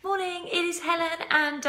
Morning, it is Helen and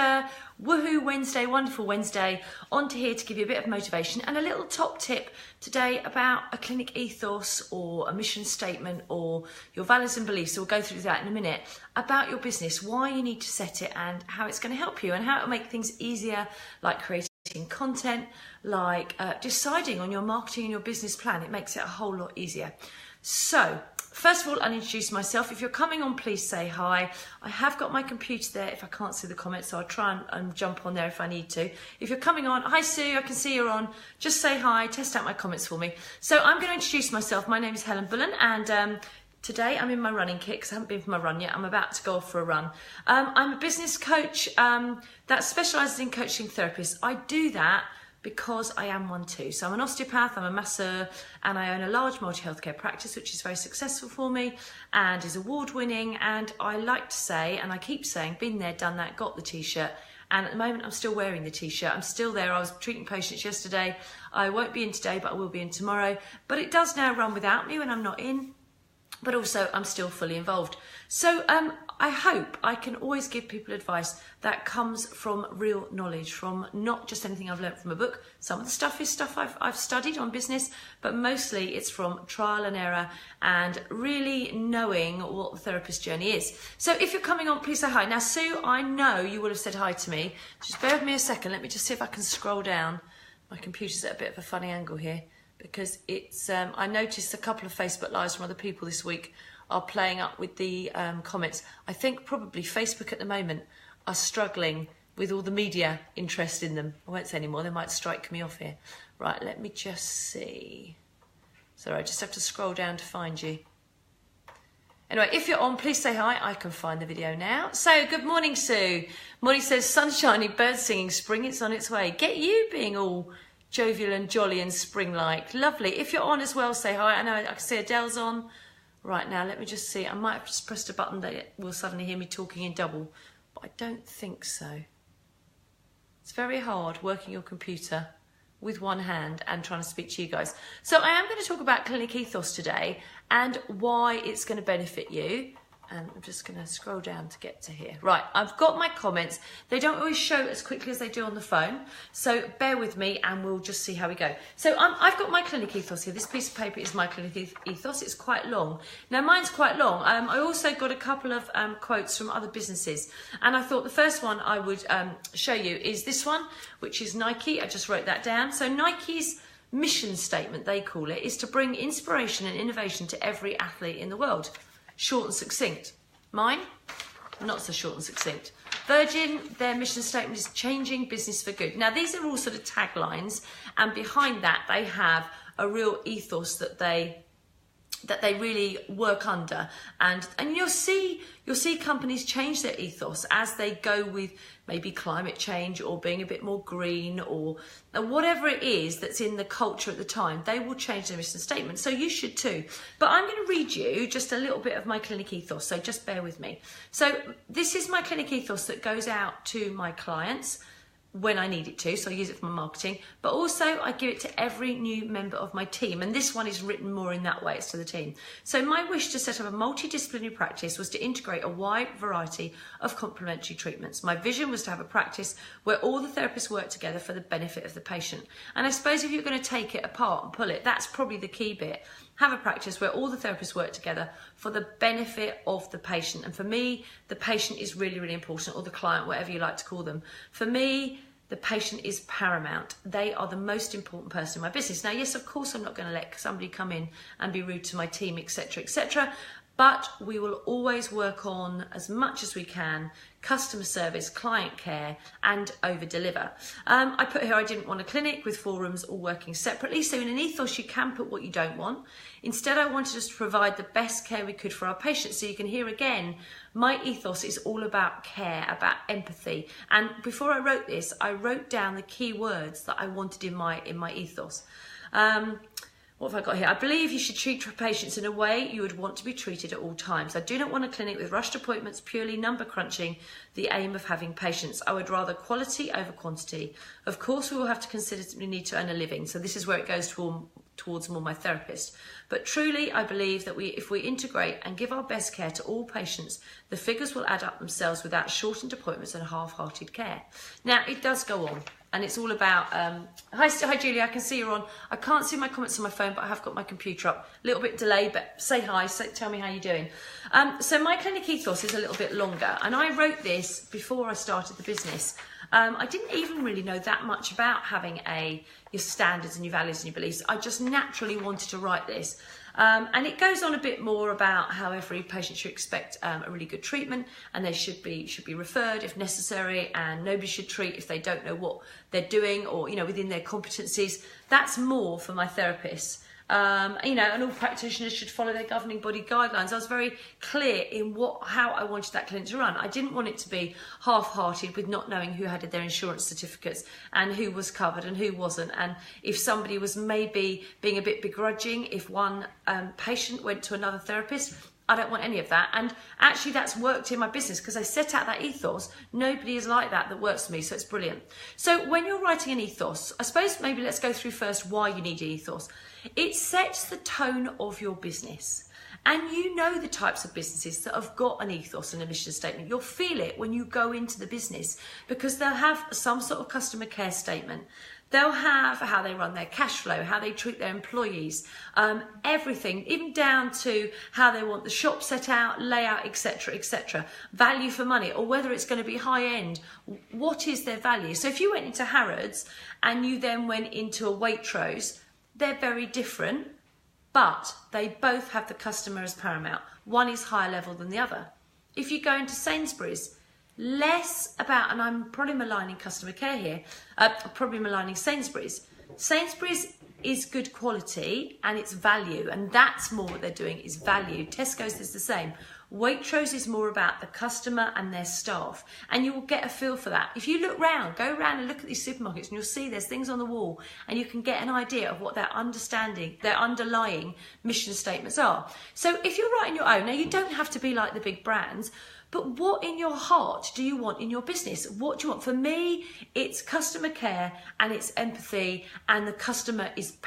woohoo Wednesday, wonderful Wednesday, on to here to give you a bit of motivation and a little top tip today about a clinic ethos or a mission statement or your values and beliefs. So we'll go through that in a minute, about your business, why you need to set it and how it's going to help you and how it will make things easier, like creating content, like deciding on your marketing and your business plan. It makes it a whole lot easier. So first of all, I'll introduce myself. If you're coming on, please say hi. I have got my computer there if I can't see the comments, so I'll try and jump on there if I need to. If you're coming on, hi Sue, I can see you're on. Just say hi, test out my comments for me. So I'm going to introduce myself. My name is Helen Bullen and today I'm in my running kit because I haven't been for my run yet. I'm about to go off for a run. I'm a business coach that specialises in coaching therapists. I do that because I am one too. So I'm an osteopath, I'm a masseur, and I own a large multi-healthcare practice, which is very successful for me and is award-winning. And I like to say, and I keep saying, been there, done that, got the t-shirt. And at the moment, I'm still wearing the t-shirt. I'm still there. I was treating patients yesterday. I won't be in today, but I will be in tomorrow. But it does now run without me when I'm not in. But also I'm still fully involved. So I hope I can always give people advice that comes from real knowledge, from not just anything I've learned from a book. Some of the stuff is stuff I've studied on business, but mostly it's from trial and error and really knowing what the therapist journey is. So if you're coming on, please say hi. Now, Sue, I know you would have said hi to me. Just bear with me a second. Let me just see if I can scroll down. My computer's at a bit of a funny angle here, because it's I noticed a couple of Facebook Lives from other people this week are playing up with the comments. I think probably Facebook at the moment are struggling with all the media interest in them. I won't say any more, they might strike me off here. Right, let me just see. Sorry, I just have to scroll down to find you. Anyway, if you're on, please say hi. I can find the video now. So, good morning, Sue. Morning says, sunshiny, birds singing, spring is on its way. Get you being all jovial and jolly and spring-like. Lovely. If you're on as well, say hi. I know I can see Adele's on right now. Let me just see. I might have just pressed a button that will suddenly hear me talking in double, but I don't think so. It's very hard working your computer with one hand and trying to speak to you guys. So I am going to talk about clinic ethos today and why it's going to benefit you. And I'm just going to scroll down to get to here. Right, I've got my comments. They don't always show as quickly as they do on the phone. So bear with me and we'll just see how we go. So I've got my clinic ethos here. This piece of paper is my clinic ethos. It's quite long. Now mine's quite long. I also got a couple of quotes from other businesses. And I thought the first one I would show you is this one, which is Nike. I just wrote that down. So Nike's mission statement, they call it, is to bring inspiration and innovation to every athlete in the world. Short and succinct. Mine, not so short and succinct. Virgin, their mission statement is changing business for good. Now, these are all sort of taglines, and behind that, they have a real ethos that they really work under, and you'll see companies change their ethos as they go with maybe climate change or being a bit more green or whatever it is that's in the culture at the time. They will change their mission statement, so you should too. But I'm going to read you just a little bit of my clinic ethos, so just bear with me. So this is my clinic ethos that goes out to my clients when I need it to, so I use it for my marketing, but also I give it to every new member of my team, and this one is written more in that way, it's to the team. So my wish to set up a multidisciplinary practice was to integrate a wide variety of complementary treatments. My vision was to have a practice where all the therapists work together for the benefit of the patient. And I suppose if you're going to take it apart and pull it, that's probably the key bit. Have a practice where all the therapists work together for the benefit of the patient. And for me, the patient is really, really important, or the client, whatever you like to call them. For me, the patient is paramount. They are the most important person in my business. Now, yes, of course, I'm not going to let somebody come in and be rude to my team, etc., etc. But we will always work on, as much as we can, customer service, client care, and over-deliver. I put here I didn't want a clinic with 4 rooms all working separately. So in an ethos, you can put what you don't want. Instead, I wanted us to provide the best care we could for our patients. So you can hear again, my ethos is all about care, about empathy. And before I wrote this, I wrote down the key words that I wanted in my ethos. What have I got here? I believe you should treat patients in a way you would want to be treated at all times. I do not want a clinic with rushed appointments, purely number crunching, the aim of having patients. I would rather quality over quantity. Of course, we will have to consider we need to earn a living. So this is where it goes towards more my therapist. But truly, I believe that if we integrate and give our best care to all patients, the figures will add up themselves without shortened appointments and half-hearted care. Now, it does go on, and it's all about... Hi, Julie, I can see you're on. I can't see my comments on my phone, but I have got my computer up. A little bit delayed, but say hi, tell me how you're doing. So my clinic ethos is a little bit longer, and I wrote this before I started the business. I didn't even really know that much about having your standards and your values and your beliefs. I just naturally wanted to write this. And it goes on a bit more about how every patient should expect a really good treatment, and they should be referred if necessary, and nobody should treat if they don't know what they're doing or, within their competencies. That's more for my therapists. And all practitioners should follow their governing body guidelines. I was very clear in how I wanted that clinic to run. I didn't want it to be half-hearted with not knowing who had their insurance certificates and who was covered and who wasn't. And if somebody was maybe being a bit begrudging, if one patient went to another therapist, I don't want any of that. And actually that's worked in my business because I set out that ethos. Nobody is like that works for me, so it's brilliant. So when you're writing an ethos, I suppose maybe let's go through first why you need an ethos. It sets the tone of your business. And you know the types of businesses that have got an ethos and a mission statement. You'll feel it when you go into the business because they'll have some sort of customer care statement. They'll have how they run their cash flow, how they treat their employees, everything, even down to how they want the shop set out, layout, etc., etc. Value for money, or whether it's going to be high end. What is their value? So if you went into Harrods and you then went into a Waitrose, they're very different, but they both have the customer as paramount. One is higher level than the other. If you go into Sainsbury's, less about, and I'm probably maligning customer care here, probably maligning Sainsbury's. Sainsbury's is good quality and it's value, and that's more what they're doing is value. Tesco's is the same. Waitrose is more about the customer and their staff, and you will get a feel for that. If you look round, go around and look at these supermarkets, and you'll see there's things on the wall, and you can get an idea of what their underlying mission statements are. So if you're writing your own, now you don't have to be like the big brands, but what in your heart do you want in your business? What do you want? For me, it's customer care and it's empathy, and the customer is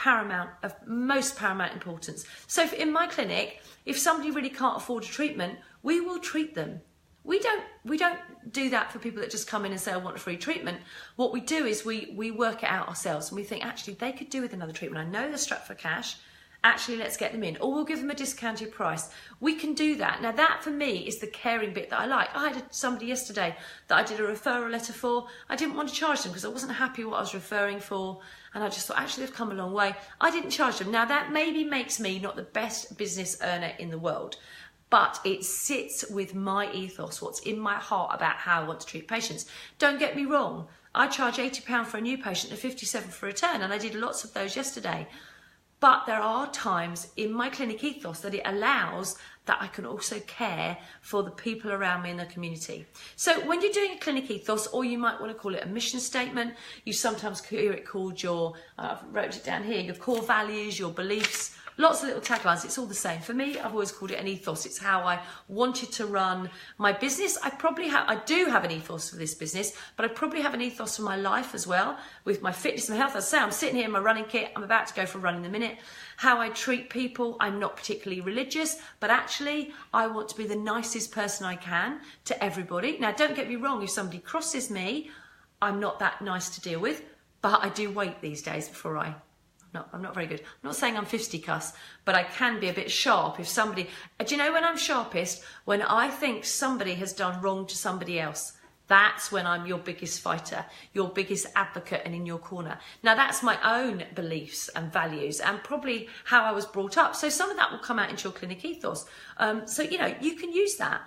of most paramount importance. So in my clinic, if somebody really can't afford a treatment, we will treat them. We don't do that for people that just come in and say, I want a free treatment. What we do is we work it out ourselves, and we think, actually, they could do with another treatment. I know they're strapped for cash. Actually, let's get them in. Or we'll give them a discounted price. We can do that. Now, that for me is the caring bit that I like. I had somebody yesterday that I did a referral letter for. I didn't want to charge them because I wasn't happy what I was referring for. And I just thought, actually, they've come a long way. I didn't charge them. Now, that maybe makes me not the best business earner in the world, but it sits with my ethos, what's in my heart about how I want to treat patients. Don't get me wrong. I charge £80 for a new patient and £57 for a return, and I did lots of those yesterday. But there are times in my clinic ethos that it allows that I can also care for the people around me in the community. So when you're doing a clinic ethos, or you might want to call it a mission statement, you sometimes hear it called I wrote it down here, your core values, your beliefs, lots of little taglines. It's all the same. For me, I've always called it an ethos. It's how I wanted to run my business. I do have an ethos for this business, but I probably have an ethos for my life as well, with my fitness and health. As I say, I'm sitting here in my running kit. I'm about to go for a run in a minute. How I treat people. I'm not particularly religious, but actually I want to be the nicest person I can to everybody. Now, don't get me wrong. If somebody crosses me, I'm not that nice to deal with, but I do wait these days before I'm not very good. I'm not saying I'm fisticuss, but I can be a bit sharp if somebody... Do you know when I'm sharpest? When I think somebody has done wrong to somebody else. That's when I'm your biggest fighter, your biggest advocate, and in your corner. Now, that's my own beliefs and values and probably how I was brought up. So some of that will come out into your clinic ethos. So, you can use that.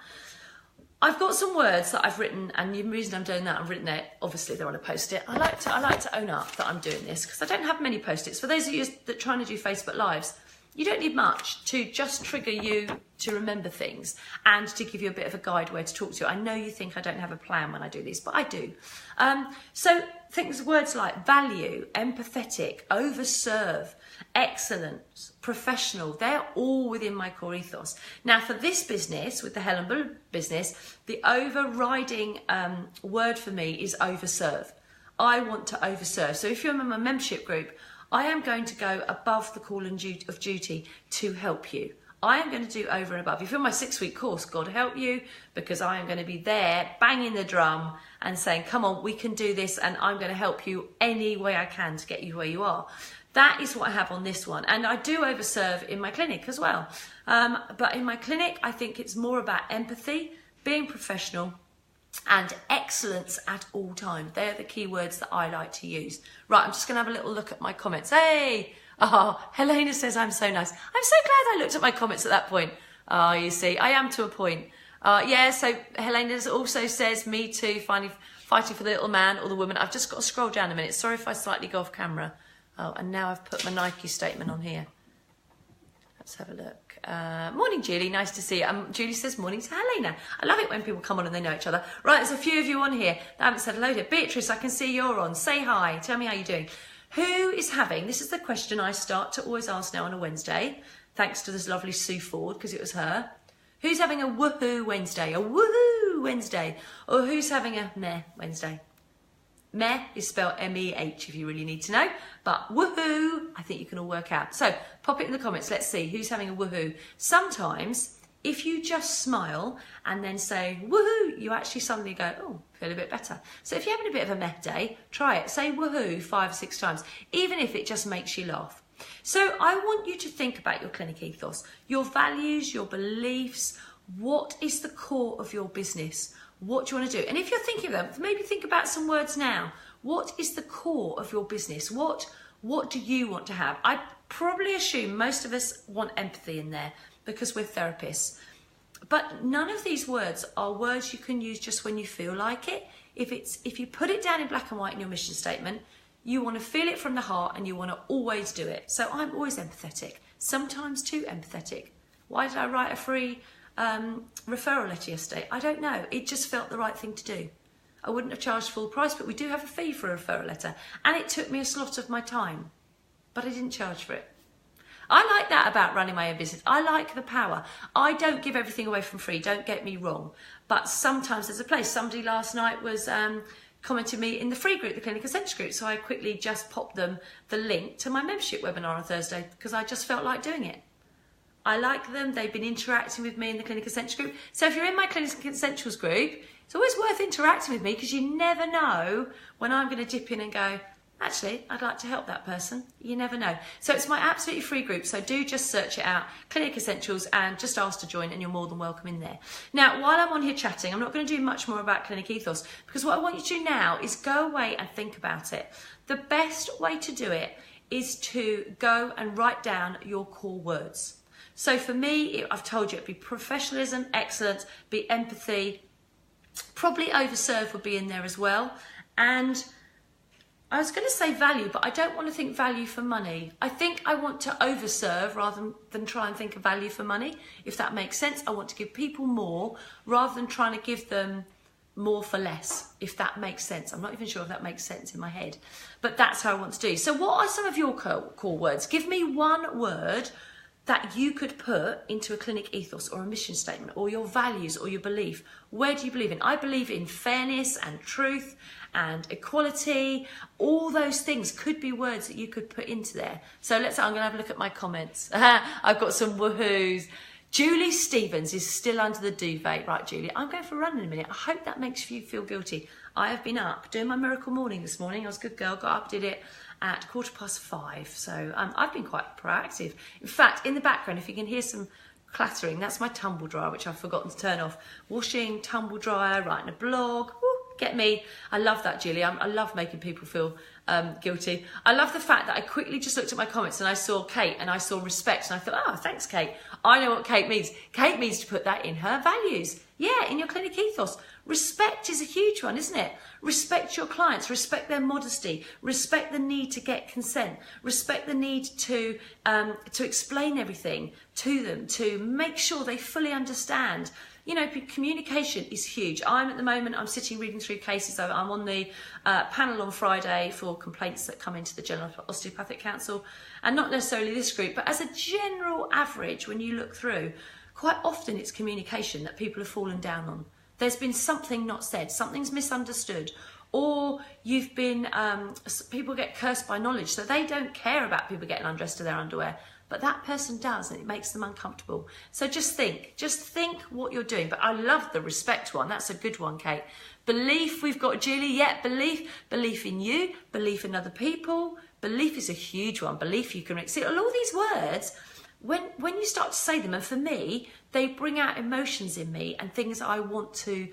I've got some words that I've written, and the reason I'm doing that, I've written there, obviously they're on a post-it. I like to own up that I'm doing this because I don't have many post-its. For those of you that are trying to do Facebook Lives, you don't need much to just trigger you to remember things and to give you a bit of a guide where to talk to. I know you think I don't have a plan when I do these, but I do. So words like value, empathetic, overserve, excellence, professional, they're all within my core ethos. Now, for this business, with the Helen Bull business, the overriding word for me is overserve. I want to overserve. So if you're in my membership group, I am going to go above the call of duty to help you. I am going to do over and above. If you're in my 6-week course, God help you, because I am going to be there banging the drum and saying, come on, we can do this, and I'm going to help you any way I can to get you where you are. That is what I have on this one. And I do overserve in my clinic as well. But in my clinic, I think it's more about empathy, being professional, and excellence at all times. They're the key words that I like to use. Right, I'm just going to have a little look at my comments. Hey! Oh, Helena says, I'm so nice. I'm so glad I looked at my comments at that point. Oh, you see, I am to a point. Yeah, so Helena also says, me too, fighting for the little man or the woman. I've just got to scroll down a minute. Sorry if I slightly go off camera. Oh, and now I've put my Nike statement on here. Let's have a look. Morning, Julie. Nice to see you. Julie says morning to Helena. I love it when people come on and they know each other. Right, there's a few of you on here that haven't said hello to. Beatrice, I can see you're on. Say hi. Tell me how you're doing. Who is having, this is the question I start to always ask now on a Wednesday, thanks to this lovely Sue Ford, because it was her. Who's having a woohoo Wednesday? A woohoo Wednesday? Or who's having a meh Wednesday? Meh is spelled M-E-H if you really need to know. But woohoo, I think you can all work out. So pop it in the comments. Let's see who's having a woohoo. Sometimes, if you just smile and then say woohoo, you actually suddenly go, oh, feel a bit better. So if you're having a bit of a meh day, try it. Say woohoo 5 or 6 times, even if it just makes you laugh. So I want you to think about your clinic ethos, your values, your beliefs. What is the core of your business? What do you want to do? And if you're thinking of them, maybe think about some words now. What is the core of your business? What do you want to have? I probably assume most of us want empathy in there because we're therapists. But none of these words are words you can use just when you feel like it. If you put it down in black and white in your mission statement, you want to feel it from the heart and you want to always do it. So I'm always empathetic, sometimes too empathetic. Why did I write a free referral letter yesterday? I don't know. It just felt the right thing to do. I wouldn't have charged full price, but we do have a fee for a referral letter. And it took me a slot of my time, but I didn't charge for it. I like that about running my own business. I like the power. I don't give everything away from free, don't get me wrong. But sometimes there's a place. Somebody last night was commenting me in the free group, the Clinic Essentials group. So I quickly just popped them the link to my membership webinar on Thursday because I just felt like doing it. I like them. They've been interacting with me in the Clinic Essentials group. So if you're in my Clinic Essentials group, it's always worth interacting with me because you never know when I'm going to dip in and go, actually, I'd like to help that person. You never know. So it's my absolutely free group. So do just search it out, Clinic Essentials, and just ask to join and you're more than welcome in there. Now, while I'm on here chatting, I'm not going to do much more about Clinic Ethos because what I want you to do now is go away and think about it. The best way to do it is to go and write down your core words. So for me, I've told you it'd be professionalism, excellence, be empathy, probably overserve would be in there as well. And I was going to say value, but I don't want to think value for money. I think I want to overserve rather than try and think of value for money, if that makes sense. I want to give people more rather than trying to give them more for less, if that makes sense. I'm not even sure if that makes sense in my head, but that's how I want to do. So what are some of your core words? Give me one word that you could put into a clinic ethos or a mission statement or your values or your belief. Where do you believe in? I believe in fairness and truth and equality. All those things could be words that you could put into there. So I'm going to have a look at my comments. I've got some woohoos. Julie Stevens is still under the duvet. Right, Julie, I'm going for a run in a minute. I hope that makes you feel guilty. I have been up doing my miracle morning this morning. I was a good girl, got up, did it at 5:15. So I've been quite proactive. In fact, in the background, if you can hear some clattering, that's my tumble dryer, which I've forgotten to turn off. Washing, tumble dryer, writing a blog. Woo, get me. I love that, Julie. I love making people feel guilty. I love the fact that I quickly just looked at my comments and I saw Kate and I saw respect and I thought, oh, thanks, Kate. I know what Kate means. Kate means to put that in her values. Yeah, in your clinic ethos. Respect is a huge one, isn't it? Respect your clients, respect their modesty, respect the need to get consent, respect the need to explain everything to them, to make sure they fully understand. You know, communication is huge. At the moment, I'm sitting reading through cases. I'm on the panel on Friday for complaints that come into the General Osteopathic Council, and not necessarily this group, but as a general average, when you look through, quite often it's communication that people have fallen down on. There's been something not said, something's misunderstood, or you've been, people get cursed by knowledge, so they don't care about people getting undressed to their underwear, but that person does, and it makes them uncomfortable. So just think what you're doing. But I love the respect one. That's a good one, Kate. Belief, we've got Julie. Yeah, belief in you, belief in other people. Belief is a huge one. Belief you can see all these words. When you start to say them, and for me, they bring out emotions in me and things I want to,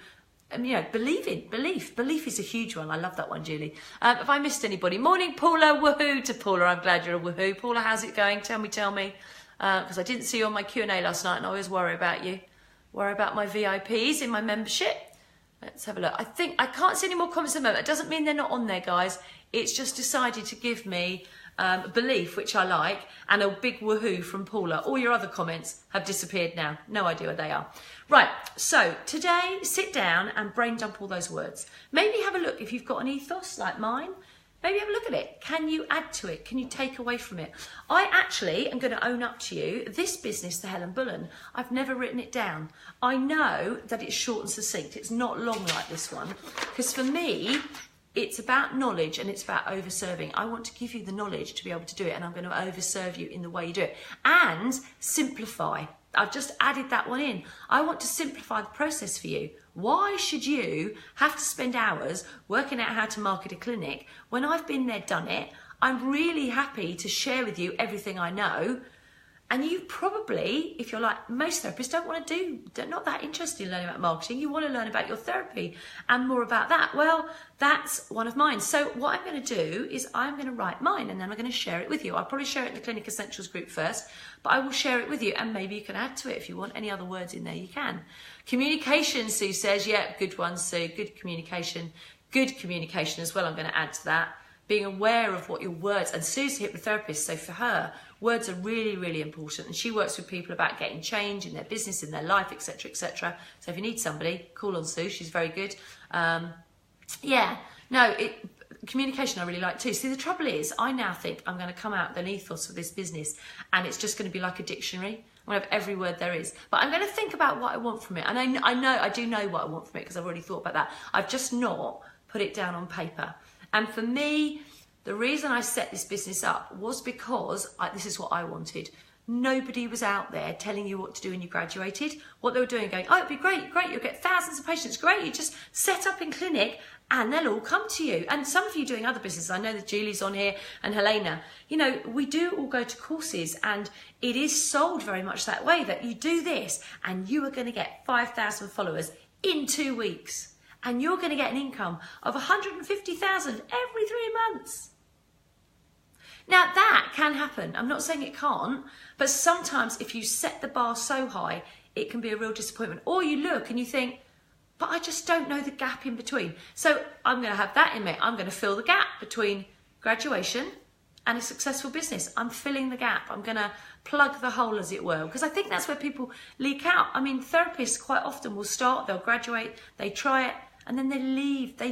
believe in. Belief is a huge one. I love that one, Julie. Have I missed anybody? Morning, Paula. Woohoo to Paula. I'm glad you're a woohoo. Paula, how's it going? Tell me. Because I didn't see you on my Q&A last night, and I always worry about you. Worry about my VIPs in my membership. Let's have a look. I can't see any more comments at the moment. It doesn't mean they're not on there, guys. It's just decided to give me belief, which I like, and a big woohoo from Paula. All your other comments have disappeared now. No idea where they are. Right, so today, sit down and brain dump all those words. Maybe have a look if you've got an ethos like mine. Maybe have a look at it. Can you add to it? Can you take away from it? I actually am going to own up to you, this business, the Helen Bullen, I've never written it down. I know that it's short and succinct. It's not long like this one. Because for me, it's about knowledge and it's about over-serving. I want to give you the knowledge to be able to do it, and I'm going to over-serve you in the way you do it. And simplify. I've just added that one in. I want to simplify the process for you. Why should you have to spend hours working out how to market a clinic when I've been there, done it? I'm really happy to share with you everything I know. And you probably, if you're like most therapists, they're not that interested in learning about marketing. You want to learn about your therapy and more about that. Well, that's one of mine. So what I'm going to do is I'm going to write mine, and then I'm going to share it with you. I'll probably share it in the Clinic Essentials group first, but I will share it with you, and maybe you can add to it if you want any other words in there, you can. Communication, Sue says. Yeah, good one, Sue. Good communication. Good communication as well, I'm going to add to that. Being aware of what your words, and Sue's a hypnotherapist, so for her, words are really, really important, and she works with people about getting change in their business, in their life, etc., etc. So if you need somebody, call on Sue. She's very good. Communication I really like too. See, the trouble is, I now think I'm going to come out with an ethos for this business, and it's just going to be like a dictionary. I'm going to have every word there is, but I'm going to think about what I want from it, and I do know what I want from it because I've already thought about that. I've just not put it down on paper. And for me, the reason I set this business up was because this is what I wanted. Nobody was out there telling you what to do when you graduated. What they were doing, going, oh, it'd be great, you'll get thousands of patients, great, you just set up in clinic and they'll all come to you. And some of you doing other businesses, I know that Julie's on here and Helena, we do all go to courses, and it is sold very much that way, that you do this and you are going to get 5,000 followers in 2 weeks. And you're going to get an income of 150,000 every 3 months. Now that can happen. I'm not saying it can't, but sometimes if you set the bar so high, it can be a real disappointment. Or you look and you think, but I just don't know the gap in between. So I'm going to have that in me. I'm going to fill the gap between graduation and a successful business. I'm filling the gap. I'm going to plug the hole, as it were, because I think that's where people leak out. I mean, therapists quite often will start, they'll graduate, they try it, and then they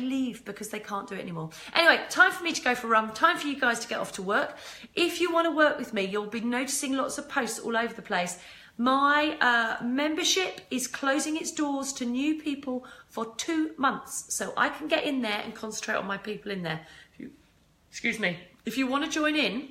leave because they can't do it anymore. Anyway, time for me to go for a run, time for you guys to get off to work. If you want to work with me, you'll be noticing lots of posts all over the place. My membership is closing its doors to new people for 2 months, so I can get in there and concentrate on my people in there. Excuse me. If you want to join in,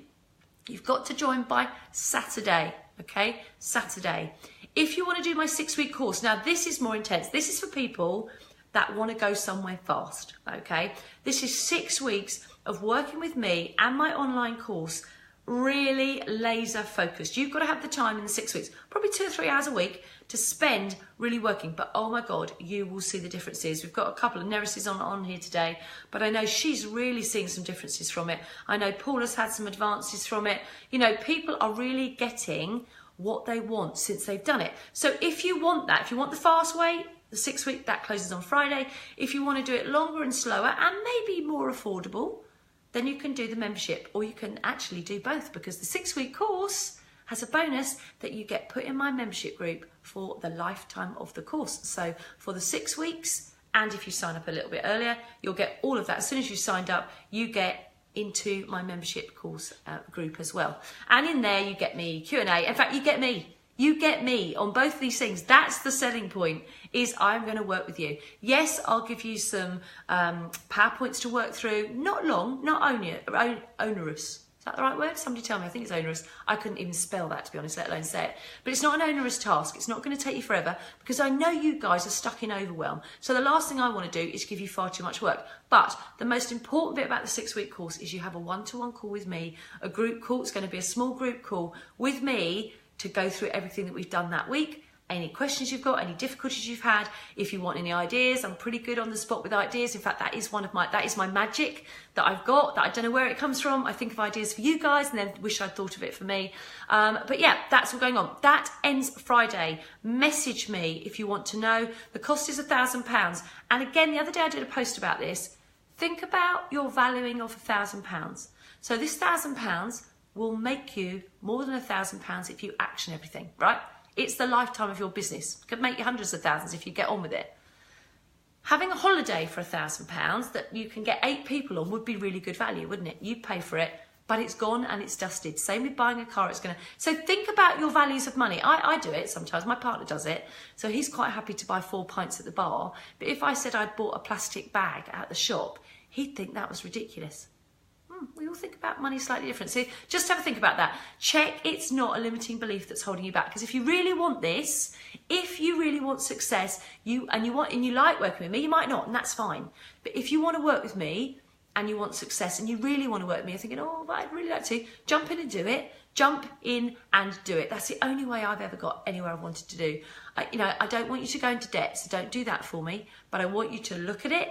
you've got to join by Saturday, okay? Saturday. If you want to do my 6-week course, now this is more intense. This is for people that want to go somewhere fast, okay? This is 6 weeks of working with me and my online course, really laser focused. You've got to have the time in the 6 weeks, probably 2 or 3 hours a week to spend really working, but oh my God, you will see the differences. We've got a couple of Neris's on here today, but I know she's really seeing some differences from it. I know Paula's had some advances from it. People are really getting what they want since they've done it. So if you want that, if you want the fast way, the 6 week, that closes on Friday. If you want to do it longer and slower and maybe more affordable, then you can do the membership, or you can actually do both, because the 6 week course has a bonus that you get put in my membership group for the lifetime of the course. So for the 6 weeks, and if you sign up a little bit earlier, you'll get all of that. As soon as you signed up, you get into my membership course group as well. And in there, you get me Q&A. In fact, you get me. You get me on both of these things. That's the selling point, is I'm going to work with you. Yes, I'll give you some PowerPoints to work through. Not long, not onerous. Is that the right word? Somebody tell me. I think it's onerous. I couldn't even spell that, to be honest, let alone say it. But it's not an onerous task. It's not going to take you forever, because I know you guys are stuck in overwhelm. So the last thing I want to do is give you far too much work. But the most important bit about the 6-week course is you have a one-to-one call with me, a group call. It's going to be a small group call with me to go through everything that we've done that week. Any questions you've got, any difficulties you've had, if you want any ideas. I'm pretty good on the spot with ideas. In fact, that is my magic that I've got, that I don't know where it comes from. I think of ideas for you guys and then wish I'd thought of it for me. But yeah, that's all going on. That ends Friday. Message me if you want to know. The cost is £1,000. And again, the other day I did a post about this. Think about your valuing of £1,000. So this £1,000 will make you more than £1,000 if you action everything, right? It's the lifetime of your business. It could make you hundreds of thousands if you get on with it. Having a holiday for £1,000 that you can get 8 people on would be really good value, wouldn't it? You pay for it, but it's gone and it's dusted. Same with buying a car. So think about your values of money. I do it sometimes. My partner does it. So he's quite happy to buy 4 pints at the bar. But if I said I'd bought a plastic bag at the shop, he'd think that was ridiculous. We all think about money slightly different. So just have a think about that. Check it's not a limiting belief that's holding you back. Because if you really want this, if you really want success, you like working with me, you might not, and that's fine. But if you want to work with me and you want success and you really want to work with me, you're thinking, oh, but I'd really like to, jump in and do it. Jump in and do it. That's the only way I've ever got anywhere I've wanted to do. I don't want you to go into debt, so don't do that for me. But I want you to look at it,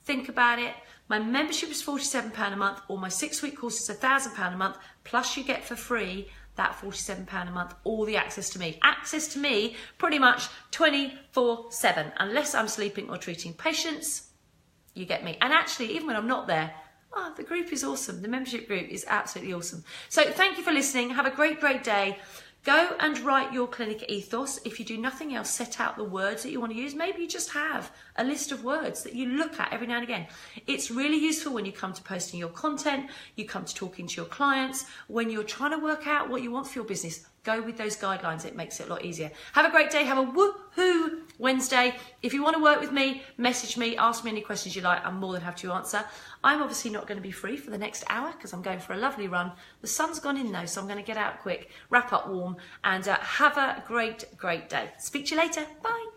think about it. My membership is £47 a month, or my 6-week course is £1,000 a month, plus you get for free that £47 a month, all the access to me. Access to me pretty much 24/7, unless I'm sleeping or treating patients, you get me. And actually, even when I'm not there, the group is awesome. The membership group is absolutely awesome. So thank you for listening. Have a great, great day. Go and write your clinic ethos. If you do nothing else, set out the words that you want to use. Maybe you just have a list of words that you look at every now and again. It's really useful when you come to posting your content, you come to talking to your clients, when you're trying to work out what you want for your business. Go with those guidelines. It makes it a lot easier. Have a great day. Have a woohoo Wednesday. If you want to work with me, message me, ask me any questions you like. I'm more than happy to answer. I'm obviously not going to be free for the next hour because I'm going for a lovely run. The sun's gone in though, so I'm going to get out quick, wrap up warm, and have a great, great day. Speak to you later. Bye.